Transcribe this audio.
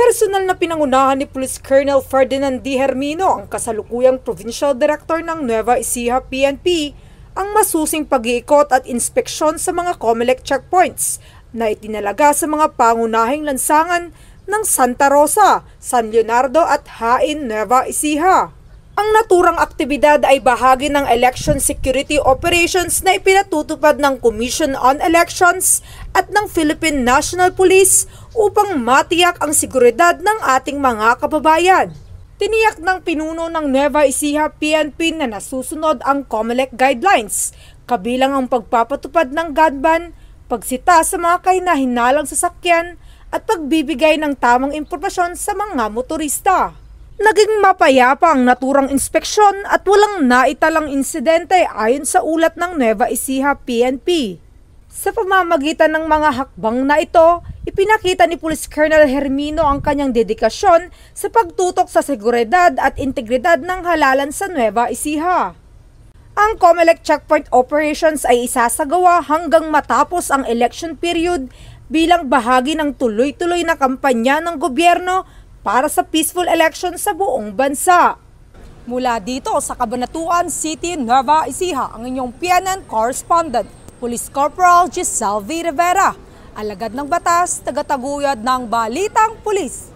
Personal na pinangunahan ni Police Colonel Ferdinand D. Hermino, ang kasalukuyang Provincial Director ng Nueva Ecija PNP, ang masusing pag-iikot at inspeksyon sa mga COMELEC checkpoints na itinalaga sa mga pangunahing lansangan ng Santa Rosa, San Leonardo at Hain, Nueva Ecija. Ang naturang aktibidad ay bahagi ng election security operations na ipinatutupad ng Commission on Elections at ng Philippine National Police upang matiyak ang seguridad ng ating mga kababayan. Tiniyak ng pinuno ng Nueva Ecija PNP na nasusunod ang COMELEC guidelines, kabilang ang pagpapatupad ng gun ban, pagsita sa mga kahina-hinalang sasakyan at pagbibigay ng tamang impormasyon sa mga motorista. Naging mapayapa ang naturang inspeksyon at walang naitalang insidente ayon sa ulat ng Nueva Ecija PNP. Sa pamamagitan ng mga hakbang na ito, ipinakita ni Police Colonel Hermino ang kanyang dedikasyon sa pagtutok sa seguridad at integridad ng halalan sa Nueva Ecija. Ang COMELEC checkpoint operations ay isasagawa hanggang matapos ang election period bilang bahagi ng tuloy-tuloy na kampanya ng gobyerno para sa peaceful election sa buong bansa. Mula dito sa Cabanatuan City, Nueva Ecija, ang inyong PNN correspondent, Police Corporal Giselle V. Rivera, alagad ng batas, tagataguyod ng Balitang Pulis.